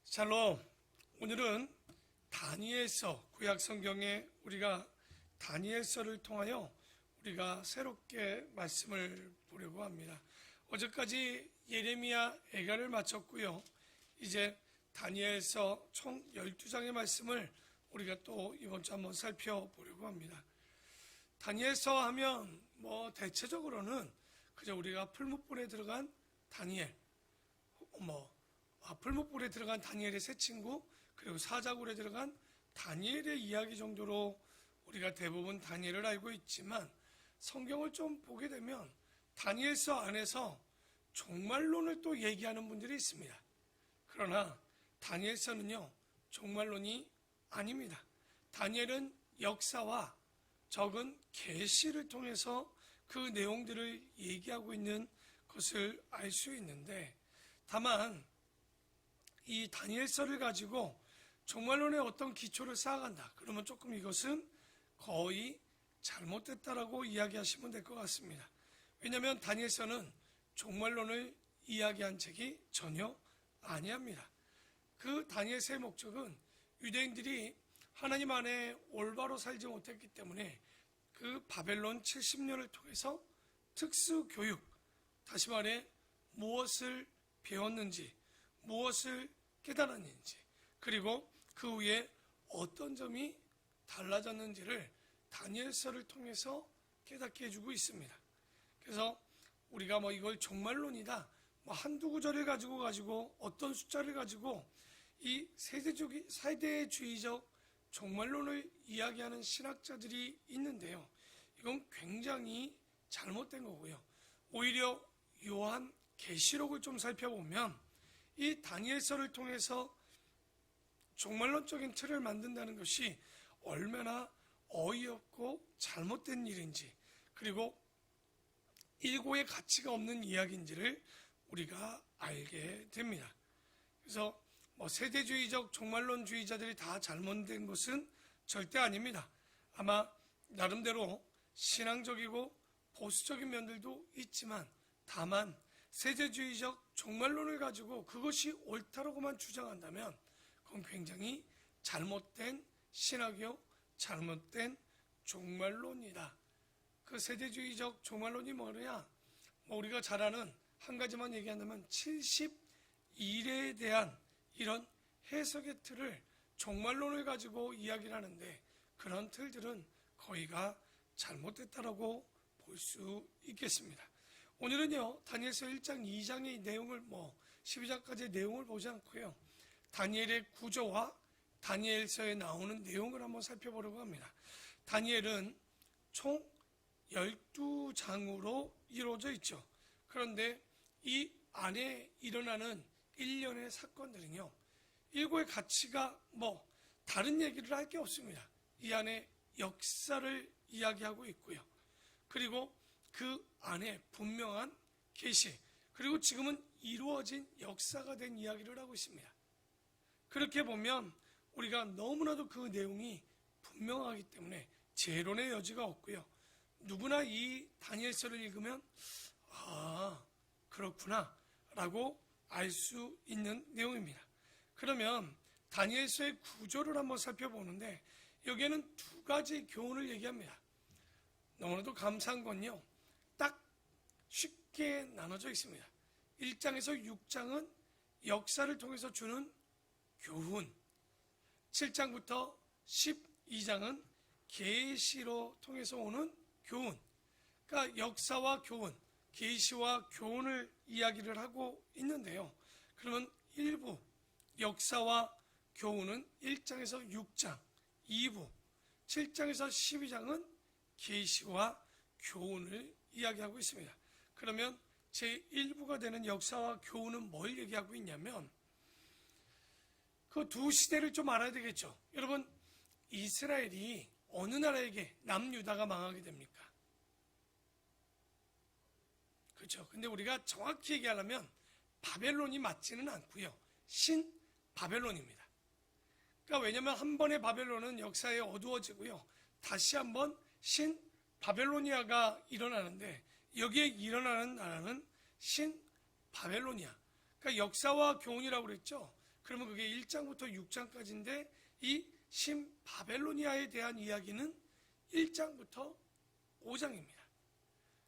샬롬. 오늘은 다니엘서, 구약 성경에 우리가 다니엘서를 통하여 우리가 새롭게 말씀을 보려고 합니다. 어제까지 예레미야, 에가를 마쳤고요. 이제 다니엘서 총 12장의 말씀을 우리가 또 이번 주 한번 살펴보려고 합니다. 다니엘서 하면 대체적으로는 그저 우리가 풀무불에 들어간 다니엘, 풀무불에 들어간 다니엘의 세 친구, 그리고 사자굴에 들어간 다니엘의 이야기 정도로 우리가 대부분 다니엘을 알고 있지만, 성경을 좀 보게 되면 다니엘서 안에서 종말론을 또 얘기하는 분들이 있습니다. 그러나 다니엘서는요, 종말론이 아닙니다. 다니엘은 역사와 적은 계시를 통해서 그 내용들을 얘기하고 있는 것을 알 수 있는데, 다만 이 다니엘서를 가지고 종말론의 어떤 기초를 쌓아간다, 그러면 조금 이것은 거의 잘못됐다라고 이야기하시면 될 것 같습니다. 왜냐하면 다니엘서는 종말론을 이야기한 책이 전혀 아니합니다. 그 다니엘서의 목적은 유대인들이 하나님 안에 올바로 살지 못했기 때문에 그 바벨론 70년을 통해서 특수교육, 다시 말해 무엇을 배웠는지, 무엇을 깨달았는지, 그리고 그 후에 어떤 점이 달라졌는지를 다니엘서를 통해서 깨닫게 해주고 있습니다. 그래서 우리가 이걸 종말론이다, 한두 구절을 가지고 어떤 숫자를 가지고 이 세대주의적 종말론을 이야기하는 신학자들이 있는데요. 이건 굉장히 잘못된 거고요. 오히려 요한 계시록을 좀 살펴보면 이 다니엘서를 통해서 종말론적인 틀을 만든다는 것이 얼마나 어이없고 잘못된 일인지, 그리고 일고의 가치가 없는 이야기인지를 우리가 알게 됩니다. 그래서 세대주의적 종말론주의자들이 다 잘못된 것은 절대 아닙니다. 아마 나름대로 신앙적이고 보수적인 면들도 있지만, 다만 세대주의적 종말론을 가지고 그것이 옳다라고만 주장한다면 그건 굉장히 잘못된 신학이요, 잘못된 종말론이다. 그 세대주의적 종말론이 뭐냐? 우리가 잘 아는 한 가지만 얘기한다면 71회에 대한 이런 해석의 틀을, 종말론을 가지고 이야기를 하는데, 그런 틀들은 거의가 잘못됐다라고 볼 수 있겠습니다. 오늘은요, 다니엘서 1장, 2장의 내용을 12장까지의 내용을 보지 않고요, 다니엘의 구조와 다니엘서에 나오는 내용을 한번 살펴보려고 합니다. 다니엘은 총 12장으로 이루어져 있죠. 그런데 이 안에 일어나는 일련의 사건들은요, 일고의 가치가 다른 얘기를 할 게 없습니다. 이 안에 역사를 이야기하고 있고요. 그리고 그 안에 분명한 계시, 그리고 지금은 이루어진 역사가 된 이야기를 하고 있습니다. 그렇게 보면 우리가 너무나도 그 내용이 분명하기 때문에 재론의 여지가 없고요. 누구나 이 다니엘서를 읽으면 그렇구나 라고 알 수 있는 내용입니다. 그러면 다니엘서의 구조를 한번 살펴보는데, 여기에는 두 가지 교훈을 얘기합니다. 너무나도 감사한 건요, 딱 쉽게 나눠져 있습니다. 1장에서 6장은 역사를 통해서 주는 교훈, 7장부터 12장은 계시로 통해서 오는 교훈. 그러니까 역사와 교훈, 계시와 교훈을 이야기를 하고 있는데요. 그러면 1부 역사와 교훈은 1장에서 6장, 2부 7장에서 12장은 계시와 교훈을 이야기하고 있습니다. 그러면 제1부가 되는 역사와 교훈은 뭘 얘기하고 있냐면, 그 두 시대를 좀 알아야 되겠죠. 여러분, 이스라엘이 어느 나라에게, 남유다가 망하게 됩니까? 그렇죠. 근데 우리가 정확히 얘기하려면 바벨론이 맞지는 않고요, 신바벨론입니다. 그러니까 왜냐하면 한 번의 바벨론은 역사에 어두워지고요, 다시 한번 신바벨로니아가 일어나는데, 여기에 일어나는 나라는 신바벨로니아, 그러니까 역사와 교훈이라고 그랬죠. 그러면 그게 1장부터 6장까지인데 이 신바벨로니아에 대한 이야기는 1장부터 5장입니다.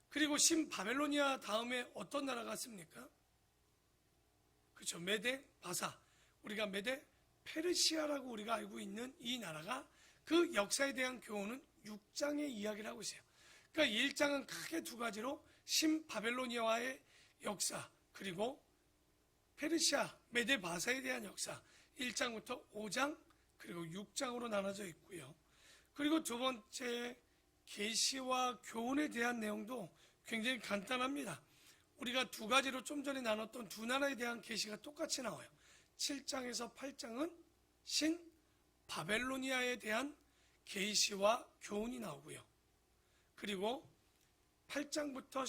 그리고 신바벨로니아 다음에 어떤 나라가 있습니까? 그렇죠. 메데 바사. 우리가 메데 페르시아라고 우리가 알고 있는 이 나라가 그 역사에 대한 교훈은 6장의 이야기를 하고 있어요. 그러니까 1장은 크게 두 가지로 신바벨로니아와의 역사, 그리고 페르시아, 메데 바사에 대한 역사 1장부터 5장 그리고 6장으로 나눠져 있고요. 그리고 두 번째 계시와 교훈에 대한 내용도 굉장히 간단합니다. 우리가 두 가지로 좀 전에 나눴던 두 나라에 대한 계시가 똑같이 나와요. 7장에서 8장은 신 바벨로니아에 대한 계시와 교훈이 나오고요. 그리고 8장부터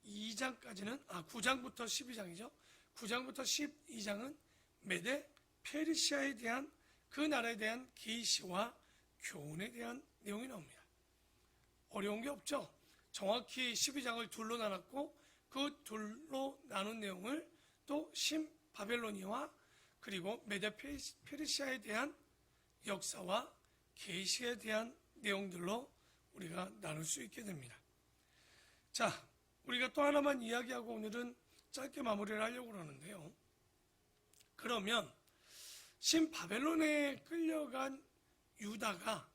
12장까지는 9장부터 12장이죠. 9장부터 12장은 메데 페르시아에 대한 그 나라에 대한 계시와 교훈에 대한 내용이 나옵니다. 어려운 게 없죠. 정확히 12장을 둘로 나눴고 그 둘로 나눈 내용을 또 신바벨로니아와 그리고 메데 페르시아에 대한 역사와 계시에 대한 내용들로 우리가 나눌 수 있게 됩니다. 자, 우리가 또 하나만 이야기하고 오늘은 짧게 마무리를 하려고 하는데요. 그러면 신바벨론에 끌려간 유다가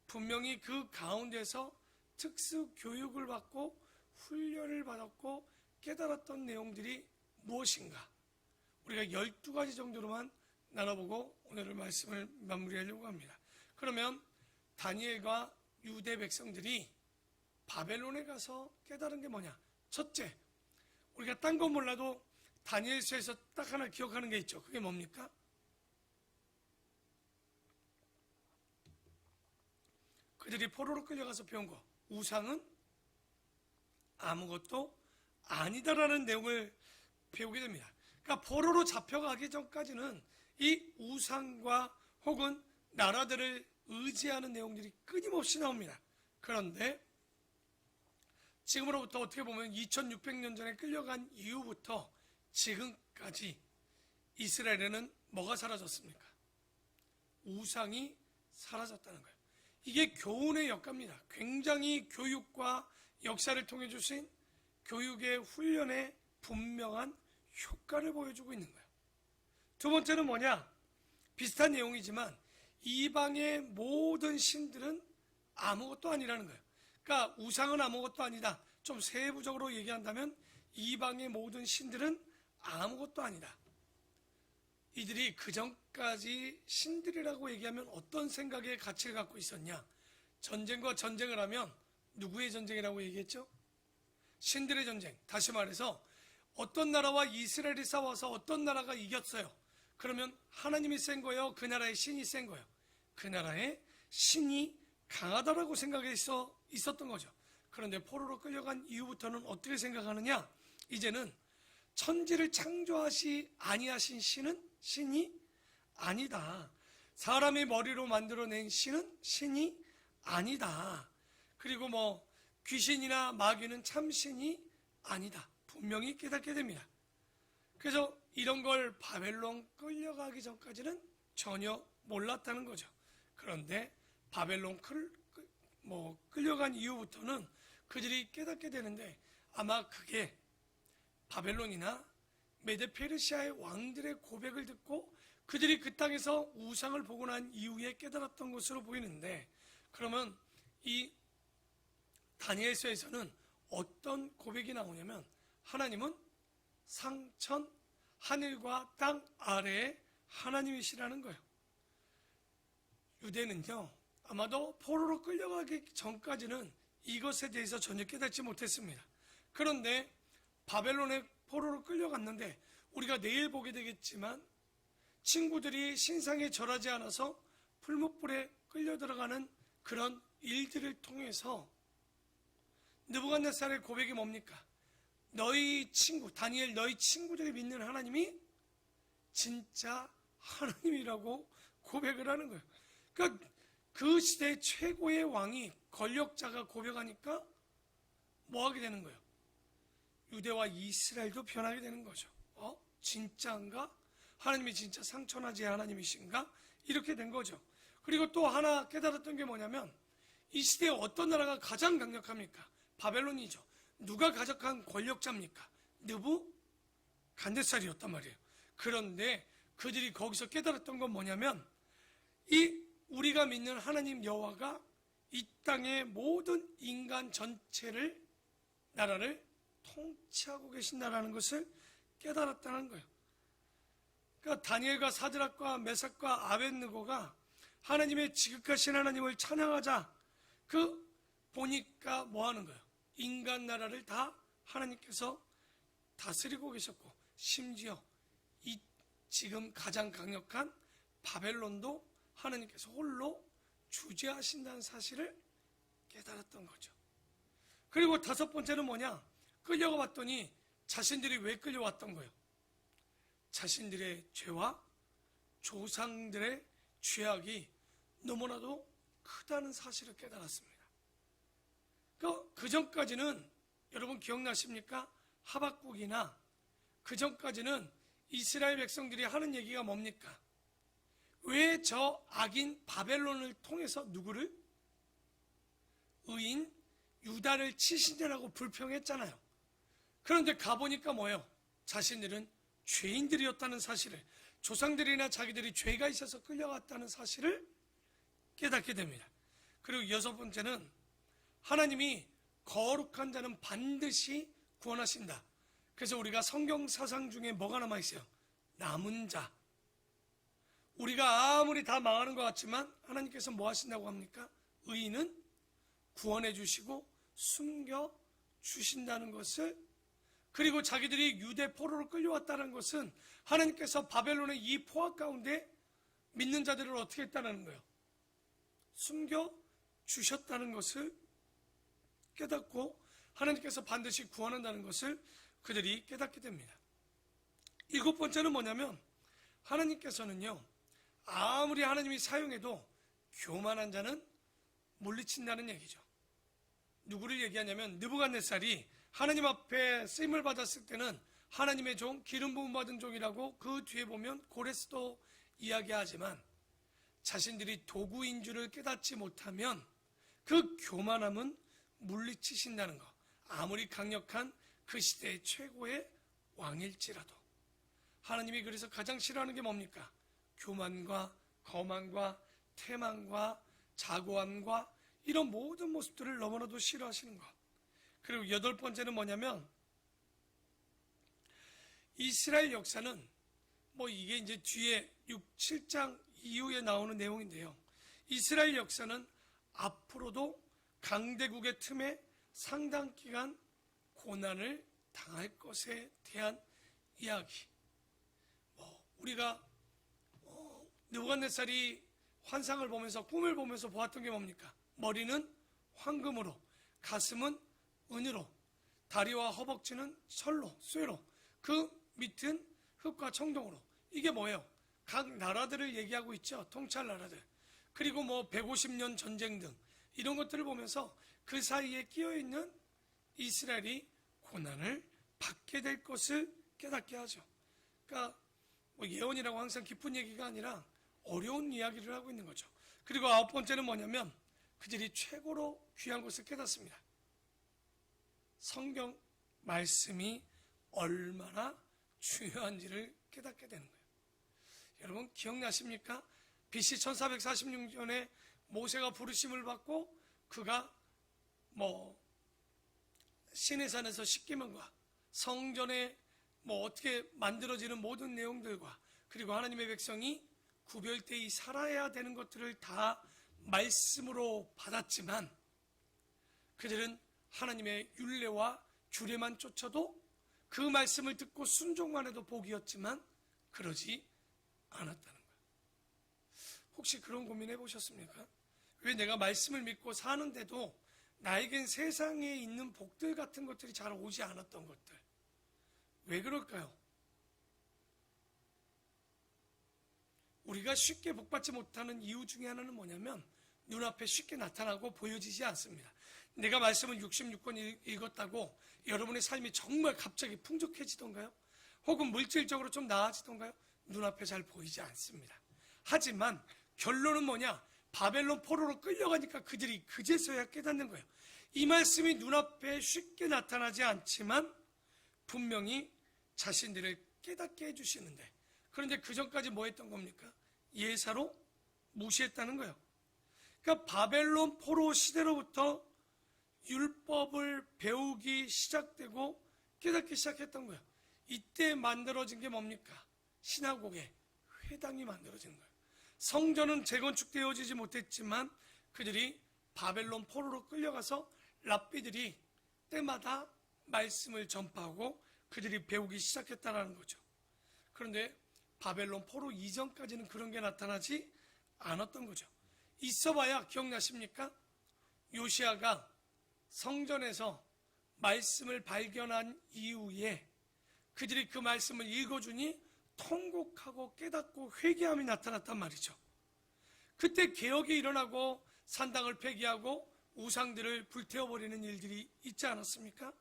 분명히 그 가운데서 특수 교육을 받고 훈련을 받았고 깨달았던 내용들이 무엇인가? 우리가 12가지 정도로만 나눠보고 오늘의 말씀을 마무리하려고 합니다. 그러면 다니엘과 유대 백성들이 바벨론에 가서 깨달은 게 뭐냐? 첫째, 우리가 딴 건 몰라도 다니엘서에서 딱 하나 기억하는 게 있죠. 그게 뭡니까? 그들이 포로로 끌려가서 배운 거, 우상은 아무것도 아니다라는 내용을 배우게 됩니다. 그러니까 포로로 잡혀가기 전까지는 이 우상과 혹은 나라들을 의지하는 내용들이 끊임없이 나옵니다. 그런데 지금으로부터 어떻게 보면 2600년 전에 끌려간 이후부터 지금까지 이스라엘에는 뭐가 사라졌습니까? 우상이 사라졌다는 거예요. 이게 교훈의 역사입니다. 굉장히 교육과 역사를 통해 주신 교육의 훈련에 분명한 효과를 보여주고 있는 거예요. 두 번째는 뭐냐? 비슷한 내용이지만 이방의 모든 신들은 아무것도 아니라는 거예요. 그러니까 우상은 아무것도 아니다. 좀 세부적으로 얘기한다면 이방의 모든 신들은 아무것도 아니다. 이들이 그전까지 신들이라고 얘기하면 어떤 생각의 가치를 갖고 있었냐? 전쟁과 전쟁을 하면 누구의 전쟁이라고 얘기했죠? 신들의 전쟁. 다시 말해서 어떤 나라와 이스라엘이 싸워서 어떤 나라가 이겼어요. 그러면 하나님이 센 거예요? 그 나라의 신이 센 거예요? 그 나라의 신이 강하다라고 생각해서 있었던 거죠. 그런데 포로로 끌려간 이후부터는 어떻게 생각하느냐? 이제는 천지를 창조하시 아니하신 신이 아니다. 사람의 머리로 만들어낸 신이 아니다. 그리고 귀신이나 마귀는 참신이 아니다. 분명히 깨닫게 됩니다. 그래서 이런 걸 바벨론 끌려가기 전까지는 전혀 몰랐다는 거죠. 그런데 바벨론 끌려간 이후부터는 그들이 깨닫게 되는데 아마 그게 바벨론이나 메데 페르시아의 왕들의 고백을 듣고 그들이 그 땅에서 우상을 보고 난 이후에 깨달았던 것으로 보이는데, 그러면 이 다니엘서에서는 어떤 고백이 나오냐면 하나님은 상천 하늘과 땅 아래에 하나님이시라는 거예요. 유대는요 아마도 포로로 끌려가기 전까지는 이것에 대해서 전혀 깨닫지 못했습니다. 그런데 바벨론에 포로로 끌려갔는데 우리가 내일 보게 되겠지만 친구들이 신상에 절하지 않아서 풀무불에 끌려 들어가는 그런 일들을 통해서 느부갓네살의 고백이 뭡니까? 너희 친구 다니엘, 너희 친구들이 믿는 하나님이 진짜 하나님이라고 고백을 하는 거예요. 그러니까 그 시대 최고의 왕이, 권력자가 고백하니까 뭐 하게 되는 거예요? 유대와 이스라엘도 변하게 되는 거죠. 진짜인가? 하나님이 진짜 상천하지 하나님이신가? 이렇게 된 거죠. 그리고 또 하나 깨달았던 게 뭐냐면 이 시대에 어떤 나라가 가장 강력합니까? 바벨론이죠. 누가 가장 권력자입니까? 느부갓네살이었단 말이에요. 그런데 그들이 거기서 깨달았던 건 뭐냐면 이 우리가 믿는 하나님 여호와가 이 땅의 모든 인간 전체를 나라를 통치하고 계신다라는 것을 깨달았다는 거예요. 그러니까 다니엘과 사드락과 메삭과 아벳느고가 하나님의 지극하신 하나님을 찬양하자 보니까 뭐 하는 거예요? 인간 나라를 다 하나님께서 다스리고 계셨고 심지어 이 지금 가장 강력한 바벨론도 하나님께서 홀로 주재하신다는 사실을 깨달았던 거죠. 그리고 다섯 번째는 뭐냐? 끌려가 봤더니 자신들이 왜 끌려왔던 거예요? 자신들의 죄와 조상들의 죄악이 너무나도 크다는 사실을 깨달았습니다. 그 전까지는 여러분 기억나십니까? 하박국이나 그 전까지는 이스라엘 백성들이 하는 얘기가 뭡니까? 왜 저 악인 바벨론을 통해서 누구를? 의인 유다를 치시냐라고 불평했잖아요. 그런데 가보니까 뭐예요? 자신들은 죄인들이었다는 사실을, 조상들이나 자기들이 죄가 있어서 끌려갔다는 사실을 깨닫게 됩니다. 그리고 여섯 번째는 하나님이 거룩한 자는 반드시 구원하신다. 그래서 우리가 성경 사상 중에 뭐가 남아있어요? 남은 자. 우리가 아무리 다 망하는 것 같지만 하나님께서 뭐 하신다고 합니까? 의인은 구원해 주시고 숨겨 주신다는 것을, 그리고 자기들이 유대 포로로 끌려왔다는 것은 하나님께서 바벨론의 이 포악 가운데 믿는 자들을 어떻게 했다는 거예요? 숨겨 주셨다는 것을 깨닫고 하나님께서 반드시 구원한다는 것을 그들이 깨닫게 됩니다. 일곱 번째는 뭐냐면 하나님께서는요, 아무리 하나님이 사용해도 교만한 자는 물리친다는 얘기죠. 누구를 얘기하냐면 느부갓네살이 하나님 앞에 쓰임을 받았을 때는 하나님의 종, 기름 부음 받은 종이라고 그 뒤에 보면 고레스도 이야기하지만 자신들이 도구인 줄을 깨닫지 못하면 그 교만함은 물리치신다는 것. 아무리 강력한 그 시대의 최고의 왕일지라도 하나님이 그래서 가장 싫어하는 게 뭡니까? 교만과 거만과 태만과 자고함과 이런 모든 모습들을 너무나도 싫어하시는 것. 그리고 여덟 번째는 뭐냐면 이스라엘 역사는 이게 이제 뒤에 6, 7장 이후에 나오는 내용인데요. 이스라엘 역사는 앞으로도 강대국의 틈에 상당 기간 고난을 당할 것에 대한 이야기. 우리가 느부갓네살이 환상을 보면서 꿈을 보면서 보았던 게 뭡니까? 머리는 황금으로, 가슴은 은으로, 다리와 허벅지는 철로, 쇠로, 그 밑은 흙과 청동으로. 이게 뭐예요? 각 나라들을 얘기하고 있죠. 통치할 나라들. 그리고 150년 전쟁 등 이런 것들을 보면서 그 사이에 끼어있는 이스라엘이 고난을 받게 될 것을 깨닫게 하죠. 그러니까 예언이라고 항상 기쁜 얘기가 아니라 어려운 이야기를 하고 있는 거죠. 그리고 아홉 번째는 뭐냐면 그들이 최고로 귀한 것을 깨닫습니다. 성경 말씀이 얼마나 중요한지를 깨닫게 되는 거예요. 여러분 기억나십니까? BC 1446년에 모세가 부르심을 받고 그가 시내산에서 십계명과 성전에 어떻게 만들어지는 모든 내용들과 그리고 하나님의 백성이 구별되이 살아야 되는 것들을 다 말씀으로 받았지만 그들은 하나님의 율례와 규례만 쫓아도 그 말씀을 듣고 순종만 해도 복이었지만 그러지 않았다는 거예요. 혹시 그런 고민 해보셨습니까? 왜 내가 말씀을 믿고 사는데도 나에겐 세상에 있는 복들 같은 것들이 잘 오지 않았던 것들. 왜 그럴까요? 우리가 쉽게 복받지 못하는 이유 중에 하나는 뭐냐면 눈앞에 쉽게 나타나고 보여지지 않습니다. 내가 말씀을 66권 읽었다고 여러분의 삶이 정말 갑자기 풍족해지던가요? 혹은 물질적으로 좀 나아지던가요? 눈앞에 잘 보이지 않습니다. 하지만 결론은 뭐냐? 바벨론 포로로 끌려가니까 그들이 그제서야 깨닫는 거예요. 이 말씀이 눈앞에 쉽게 나타나지 않지만 분명히 자신들을 깨닫게 해주시는데, 그런데 그 전까지 뭐 했던 겁니까? 예사로 무시했다는 거예요. 그러니까 바벨론 포로 시대로부터 율법을 배우기 시작되고 깨닫기 시작했던 거예요. 이때 만들어진 게 뭡니까? 시나고게, 회당이 만들어진 거예요. 성전은 재건축되어지지 못했지만 그들이 바벨론 포로로 끌려가서 랍비들이 때마다 말씀을 전파하고 그들이 배우기 시작했다는 거죠. 그런데 바벨론 포로 이전까지는 그런 게 나타나지 않았던 거죠. 있어봐야 기억나십니까? 요시아가 성전에서 말씀을 발견한 이후에 그들이 그 말씀을 읽어주니 통곡하고 깨닫고 회개함이 나타났단 말이죠. 그때 개혁이 일어나고 산당을 폐기하고 우상들을 불태워버리는 일들이 있지 않았습니까?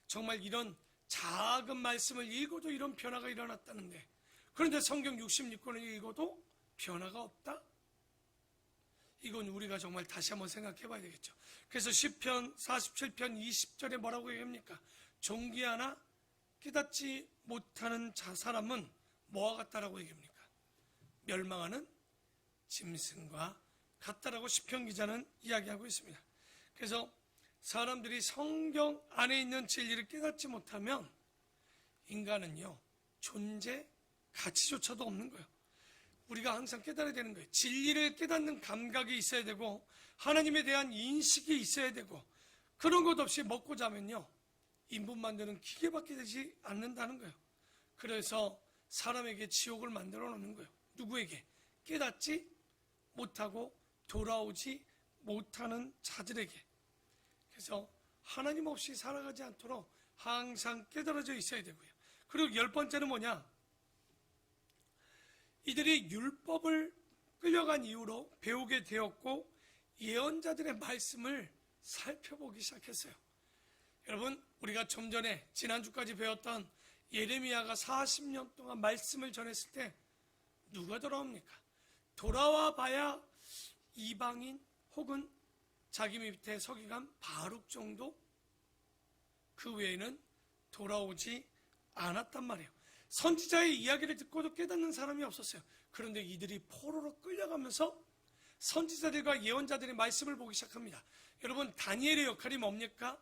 정말 이런 작은 말씀을 읽어도 이런 변화가 일어났다는데, 그런데 성경 66권을 읽어도 변화가 없다? 이건 우리가 정말 다시 한번 생각해 봐야 되겠죠. 그래서 시편 47편 20절에 뭐라고 얘기합니까? 존귀하나 깨닫지 못하는 사람은 뭐와 같다라고 얘기합니까? 멸망하는 짐승과 같다라고 시편 기자는 이야기하고 있습니다. 그래서 사람들이 성경 안에 있는 진리를 깨닫지 못하면 인간은요, 존재 가치조차도 없는 거예요. 우리가 항상 깨달아야 되는 거예요. 진리를 깨닫는 감각이 있어야 되고 하나님에 대한 인식이 있어야 되고, 그런 것 없이 먹고 자면요, 인분 만드는 기계밖에 되지 않는다는 거예요. 그래서 사람에게 지옥을 만들어 놓는 거예요. 누구에게? 깨닫지 못하고 돌아오지 못하는 자들에게. 그래서 하나님 없이 살아가지 않도록 항상 깨달아져 있어야 되고요. 그리고 10번째는 뭐냐? 이들이 율법을 끌려간 이후로 배우게 되었고 예언자들의 말씀을 살펴보기 시작했어요. 여러분, 우리가 좀 전에 지난주까지 배웠던 예레미야가 40년 동안 말씀을 전했을 때 누가 돌아옵니까? 돌아와 봐야 이방인 혹은 자기 밑에 서기관 바룩 정도, 그 외에는 돌아오지 않았단 말이에요. 선지자의 이야기를 듣고도 깨닫는 사람이 없었어요. 그런데 이들이 포로로 끌려가면서 선지자들과 예언자들의 말씀을 보기 시작합니다. 여러분, 다니엘의 역할이 뭡니까?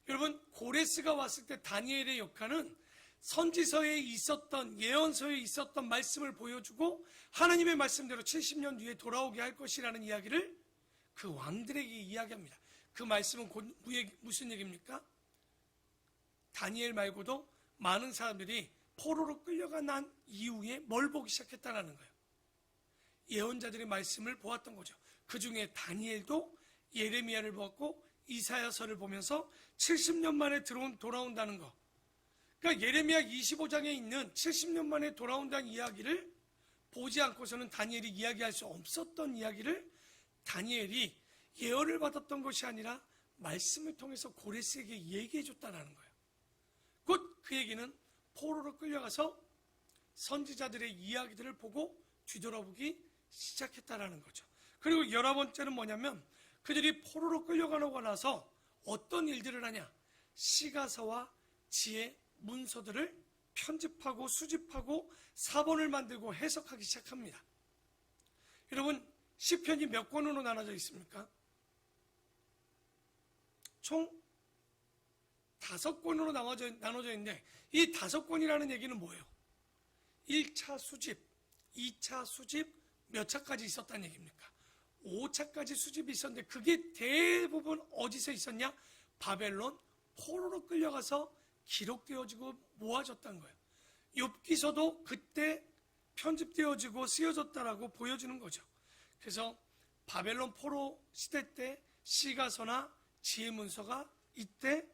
여러분, 고레스가 왔을 때 다니엘의 역할은 선지서에 있었던, 예언서에 있었던 말씀을 보여주고 하나님의 말씀대로 70년 뒤에 돌아오게 할 것이라는 이야기를 그 왕들에게 이야기합니다. 그 말씀은 곧 무슨 얘기입니까? 다니엘 말고도 많은 사람들이 포로로 끌려가 난 이후에 뭘 보기 시작했다는 거예요. 예언자들의 말씀을 보았던 거죠. 그 중에 다니엘도 예레미야를 보았고 이사야서를 보면서 70년 만에 돌아온다는 거. 그러니까 예레미야 25장에 있는 70년 만에 돌아온다는 이야기를 보지 않고서는 다니엘이 이야기할 수 없었던 이야기를 다니엘이 예언을 받았던 것이 아니라 말씀을 통해서 고레스에게 얘기해 줬다는 거예요. 곧 그 얘기는 포로로 끌려가서 선지자들의 이야기들을 보고 뒤돌아보기 시작했다는 거죠. 그리고 11번째는 뭐냐면 그들이 포로로 끌려가고 나서 어떤 일들을 하냐? 시가서와 지혜 문서들을 편집하고 수집하고 사본을 만들고 해석하기 시작합니다. 여러분, 시편이 몇 권으로 나눠져 있습니까? 총 5권으로 나눠져 있는데 이 5권이라는 얘기는 뭐예요? 1차 수집, 2차 수집 몇 차까지 있었다는 얘기입니까? 5차까지 수집이 있었는데 그게 대부분 어디서 있었냐? 바벨론 포로로 끌려가서 기록되어지고 모아졌다는 거예요. 욥기서도 그때 편집되어지고 쓰여졌다라고 보여주는 거죠. 그래서 바벨론 포로 시대 때 시가서나 지혜문서가 이때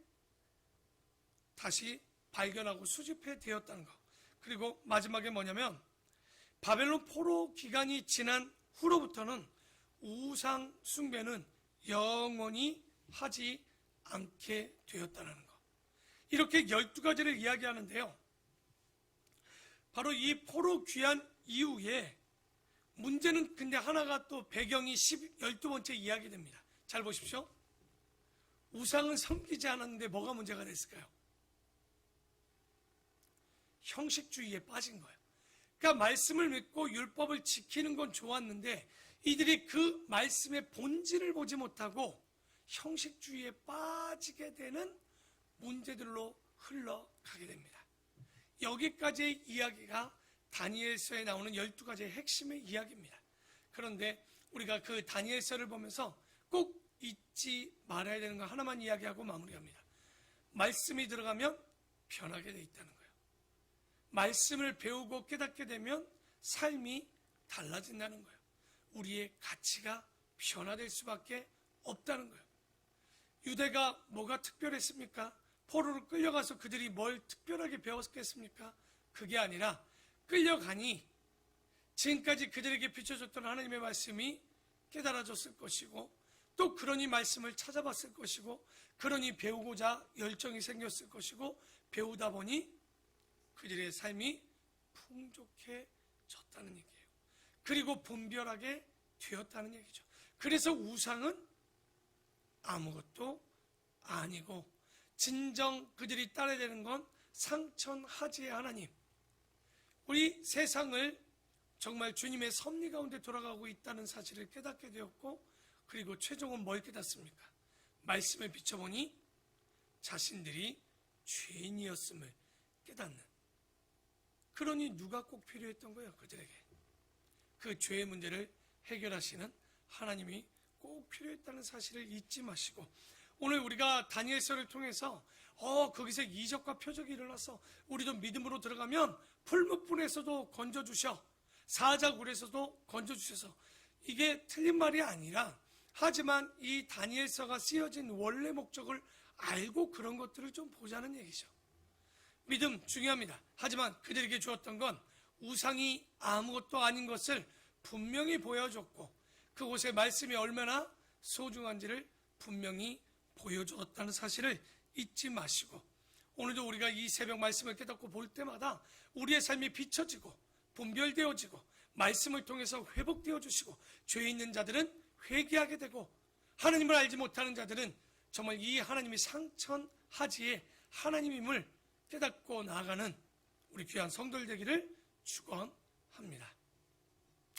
다시 발견하고 수집해 되었다는 거. 그리고 마지막에 뭐냐면 바벨론 포로 기간이 지난 후로부터는 우상 숭배는 영원히 하지 않게 되었다는 거. 이렇게 12가지를 이야기하는데요. 바로 이 포로 귀환 이후에 문제는 근데 하나가 또 배경이 12번째 이야기됩니다. 잘 보십시오. 우상은 섬기지 않았는데 뭐가 문제가 됐을까요? 형식주의에 빠진 거예요. 그러니까 말씀을 믿고 율법을 지키는 건 좋았는데 이들이 그 말씀의 본질을 보지 못하고 형식주의에 빠지게 되는 문제들로 흘러가게 됩니다. 여기까지의 이야기가 다니엘서에 나오는 12가지의 핵심의 이야기입니다. 그런데 우리가 그 다니엘서를 보면서 꼭 잊지 말아야 되는 거 하나만 이야기하고 마무리합니다. 말씀이 들어가면 변하게 돼 있다는 거예요. 말씀을 배우고 깨닫게 되면 삶이 달라진다는 거예요. 우리의 가치가 변화될 수밖에 없다는 거예요. 유대가 뭐가 특별했습니까? 포로로 끌려가서 그들이 뭘 특별하게 배웠겠습니까? 그게 아니라 끌려가니 지금까지 그들에게 비춰줬던 하나님의 말씀이 깨달아졌을 것이고 또 그러니 말씀을 찾아봤을 것이고 그러니 배우고자 열정이 생겼을 것이고 배우다 보니 그들의 삶이 풍족해졌다는 얘기예요. 그리고 분별하게 되었다는 얘기죠. 그래서 우상은 아무것도 아니고 진정 그들이 따라야 되는 건 상천하지의 하나님. 우리 세상을 정말 주님의 섭리 가운데 돌아가고 있다는 사실을 깨닫게 되었고 그리고 최종은 뭘 깨닫습니까? 말씀을 비춰보니 자신들이 죄인이었음을 깨닫는. 그러니 누가 꼭 필요했던 거예요? 그들에게. 그 죄의 문제를 해결하시는 하나님이 꼭 필요했다는 사실을 잊지 마시고 오늘 우리가 다니엘서를 통해서 거기서 이적과 표적이 일어나서 우리도 믿음으로 들어가면 풀무불에서도 건져주셔 사자굴에서도 건져주셔서 이게 틀린 말이 아니라 하지만 이 다니엘서가 쓰여진 원래 목적을 알고 그런 것들을 좀 보자는 얘기죠. 믿음 중요합니다. 하지만 그들에게 주었던 건 우상이 아무것도 아닌 것을 분명히 보여줬고 그곳에 말씀이 얼마나 소중한지를 분명히 보여주었다는 사실을 잊지 마시고 오늘도 우리가 이 새벽 말씀을 깨닫고 볼 때마다 우리의 삶이 비춰지고 분별되어지고 말씀을 통해서 회복되어 주시고 죄 있는 자들은 회개하게 되고 하나님을 알지 못하는 자들은 정말 이 하나님이 상천하지의 하나님임을 깨닫고 나아가는 우리 귀한 성도들 되기를 축원합니다.